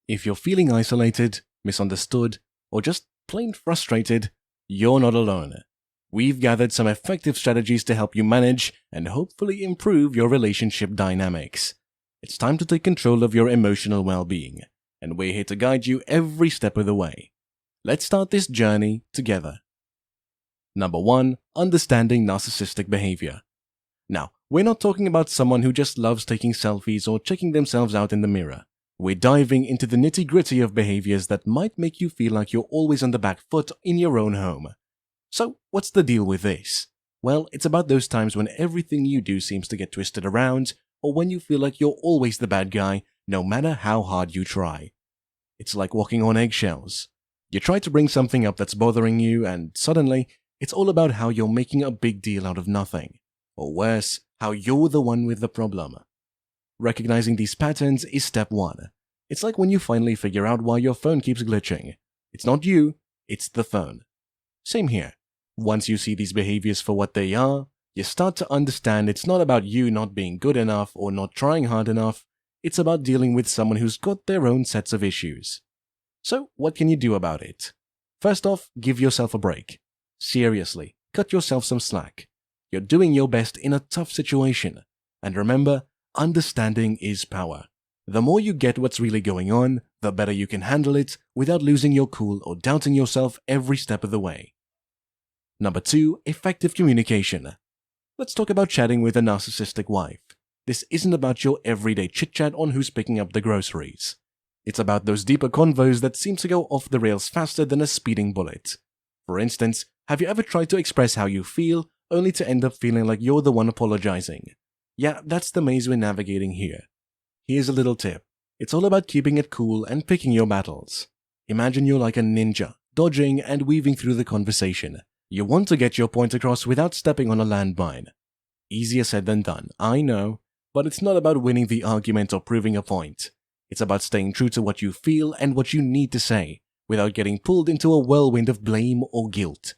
If you're feeling isolated, misunderstood, or just plain frustrated, you're not alone. We've gathered some effective strategies to help you manage and hopefully improve your relationship dynamics. It's time to take control of your emotional well-being, and we're here to guide you every step of the way. Let's start this journey together. Number 1. Understanding narcissistic behavior. Now, we're not talking about someone who just loves taking selfies or checking themselves out in the mirror. We're diving into the nitty-gritty of behaviors that might make you feel like you're always on the back foot in your own home. So, what's the deal with this? Well, it's about those times when everything you do seems to get twisted around, or when you feel like you're always the bad guy, no matter how hard you try. It's like walking on eggshells. You try to bring something up that's bothering you, and suddenly, it's all about how you're making a big deal out of nothing. Or worse, how you're the one with the problem. Recognizing these patterns is step 1. It's like when you finally figure out why your phone keeps glitching. It's not you, it's the phone. Same here. Once you see these behaviors for what they are, you start to understand it's not about you not being good enough or not trying hard enough. It's about dealing with someone who's got their own sets of issues. So, what can you do about it? First off, give yourself a break. Seriously, cut yourself some slack. You're doing your best in a tough situation. And remember, understanding is power. The more you get what's really going on, the better you can handle it without losing your cool or doubting yourself every step of the way. Number 2. Effective communication. Let's talk about chatting with a narcissistic wife. This isn't about your everyday chit-chat on who's picking up the groceries. It's about those deeper convos that seem to go off the rails faster than a speeding bullet. For instance, have you ever tried to express how you feel, only to end up feeling like you're the one apologizing? Yeah, that's the maze we're navigating here. Here's a little tip. It's all about keeping it cool and picking your battles. Imagine you're like a ninja, dodging and weaving through the conversation. You want to get your point across without stepping on a landmine. Easier said than done, I know, but it's not about winning the argument or proving a point. It's about staying true to what you feel and what you need to say, without getting pulled into a whirlwind of blame or guilt.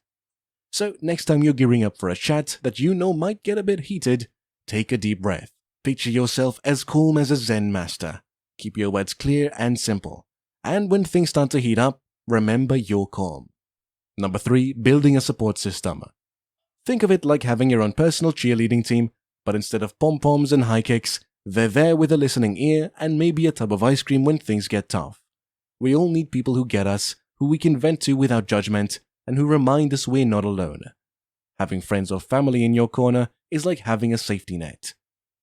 So next time you're gearing up for a chat that you know might get a bit heated, take a deep breath. Picture yourself as calm as a Zen master. Keep your words clear and simple. And when things start to heat up, remember you're calm. Number 3. Building a support system. Think of it like having your own personal cheerleading team, but instead of pom-poms and high kicks, they're there with a listening ear and maybe a tub of ice cream when things get tough. We all need people who get us, who we can vent to without judgment, and who remind us we're not alone. Having friends or family in your corner is like having a safety net.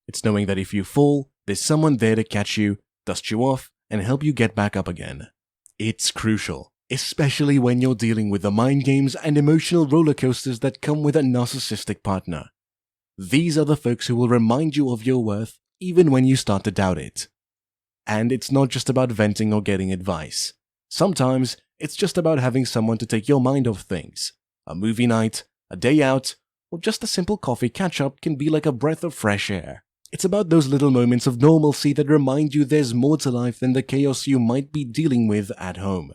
It's knowing that if you fall, there's someone there to catch you, dust you off, and help you get back up again. It's crucial, especially when you're dealing with the mind games and emotional roller coasters that come with a narcissistic partner. These are the folks who will remind you of your worth even when you start to doubt it. And it's not just about venting or getting advice. Sometimes, it's just about having someone to take your mind off things. A movie night, a day out, or just a simple coffee catch-up can be like a breath of fresh air. It's about those little moments of normalcy that remind you there's more to life than the chaos you might be dealing with at home.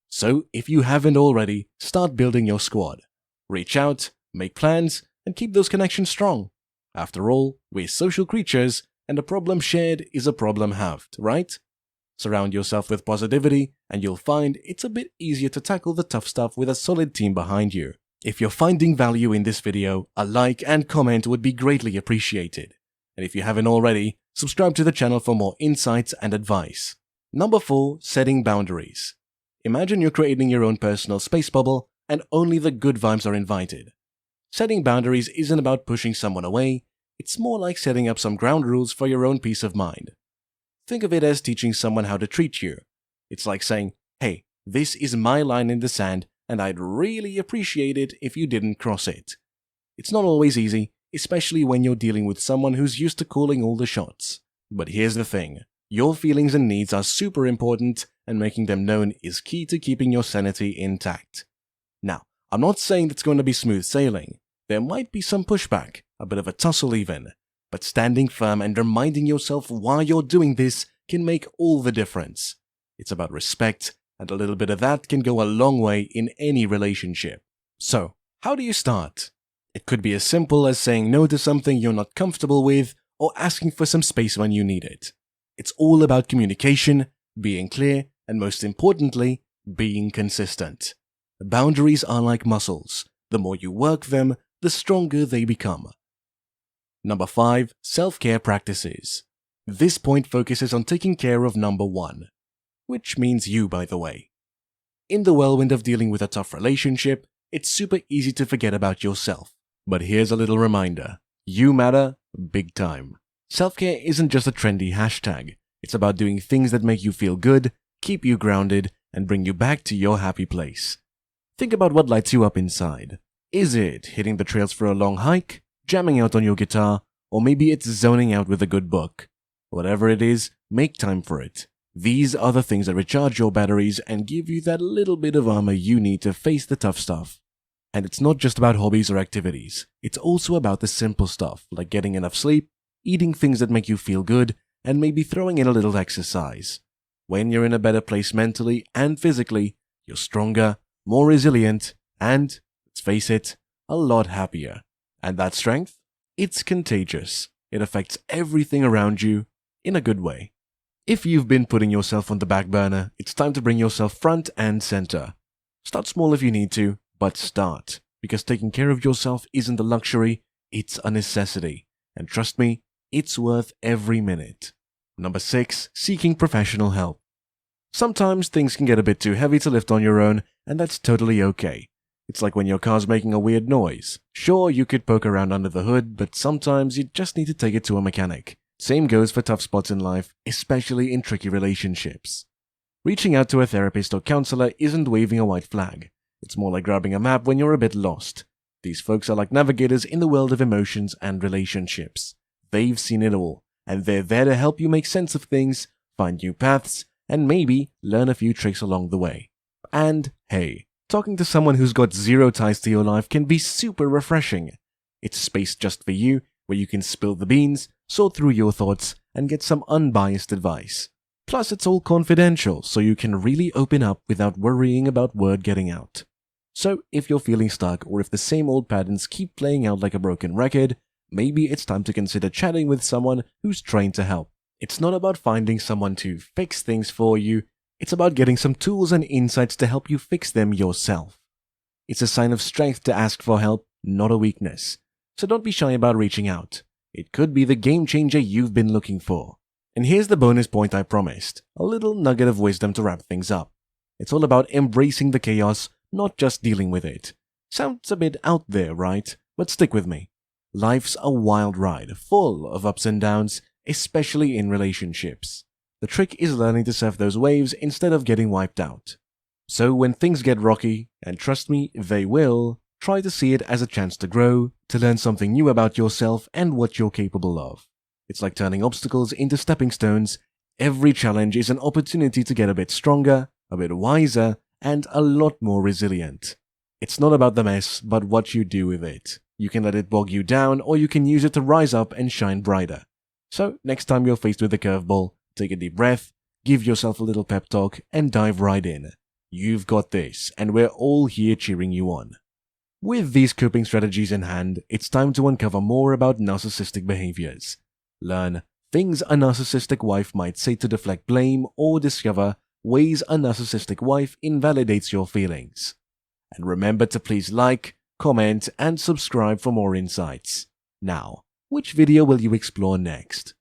So, if you haven't already, start building your squad. Reach out, make plans, and keep those connections strong. After all, we're social creatures, and a problem shared is a problem halved, right? Surround yourself with positivity, and you'll find it's a bit easier to tackle the tough stuff with a solid team behind you. If you're finding value in this video, a like and comment would be greatly appreciated. And if you haven't already, subscribe to the channel for more insights and advice. Number 4. Setting boundaries. Imagine you're creating your own personal space bubble, and only the good vibes are invited. Setting boundaries isn't about pushing someone away, it's more like setting up some ground rules for your own peace of mind. Think of it as teaching someone how to treat you. It's like saying, hey, this is my line in the sand, and I'd really appreciate it if you didn't cross it. It's not always easy, especially when you're dealing with someone who's used to calling all the shots. But here's the thing, your feelings and needs are super important, and making them known is key to keeping your sanity intact. Now, I'm not saying it's going to be smooth sailing. There might be some pushback, a bit of a tussle even, but standing firm and reminding yourself why you're doing this can make all the difference. It's about respect, and a little bit of that can go a long way in any relationship. So, how do you start? It could be as simple as saying no to something you're not comfortable with, or asking for some space when you need it. It's all about communication, being clear, And most importantly, being consistent. Boundaries are like muscles. The more you work them, the stronger they become. Number 5. Self-care practices. This point focuses on taking care of number 1, which means you, by the way. In the whirlwind of dealing with a tough relationship, it's super easy to forget about yourself. But here's a little reminder. You matter big time. Self-care isn't just a trendy hashtag. It's about doing things that make you feel good, keep you grounded, and bring you back to your happy place. Think about what lights you up inside. Is it hitting the trails for a long hike, jamming out on your guitar, or maybe it's zoning out with a good book? Whatever it is, make time for it. These are the things that recharge your batteries and give you that little bit of armor you need to face the tough stuff. And it's not just about hobbies or activities. It's also about the simple stuff, like getting enough sleep, eating things that make you feel good, and maybe throwing in a little exercise. When you're in a better place mentally and physically, you're stronger, more resilient, and, let's face it, a lot happier. And that strength? It's contagious. It affects everything around you in a good way. If you've been putting yourself on the back burner, it's time to bring yourself front and center. Start small if you need to, but start. Because taking care of yourself isn't a luxury, it's a necessity. And trust me, it's worth every minute. Number 6. Seeking professional help. Sometimes things can get a bit too heavy to lift on your own, and that's totally okay. It's like when your car's making a weird noise. Sure, you could poke around under the hood, but sometimes you just need to take it to a mechanic. Same goes for tough spots in life, especially in tricky relationships. Reaching out to a therapist or counselor isn't waving a white flag. It's more like grabbing a map when you're a bit lost. These folks are like navigators in the world of emotions and relationships. They've seen it all, and they're there to help you make sense of things, find new paths, and maybe learn a few tricks along the way. And hey, talking to someone who's got zero ties to your life can be super refreshing. It's a space just for you, where you can spill the beans, sort through your thoughts, and get some unbiased advice. Plus, it's all confidential, so you can really open up without worrying about word getting out. So, if you're feeling stuck, or if the same old patterns keep playing out like a broken record, maybe it's time to consider chatting with someone who's trained to help. It's not about finding someone to fix things for you, it's about getting some tools and insights to help you fix them yourself. It's a sign of strength to ask for help, not a weakness. So don't be shy about reaching out. It could be the game changer you've been looking for. And here's the bonus point I promised, a little nugget of wisdom to wrap things up. It's all about embracing the chaos, not just dealing with it. Sounds a bit out there, right? But stick with me. Life's a wild ride, full of ups and downs, especially in relationships. The trick is learning to surf those waves instead of getting wiped out. So when things get rocky, and trust me, they will, try to see it as a chance to grow, to learn something new about yourself and what you're capable of. It's like turning obstacles into stepping stones. Every challenge is an opportunity to get a bit stronger, a bit wiser, and a lot more resilient. It's not about the mess, but what you do with it. You can let it bog you down, or you can use it to rise up and shine brighter. So, next time you're faced with a curveball, take a deep breath, give yourself a little pep talk, and dive right in. You've got this, and we're all here cheering you on. With these coping strategies in hand, it's time to uncover more about narcissistic behaviors. Learn things a narcissistic wife might say to deflect blame, or discover ways a narcissistic wife invalidates your feelings. And remember to please like, comment, and subscribe for more insights. Now, which video will you explore next?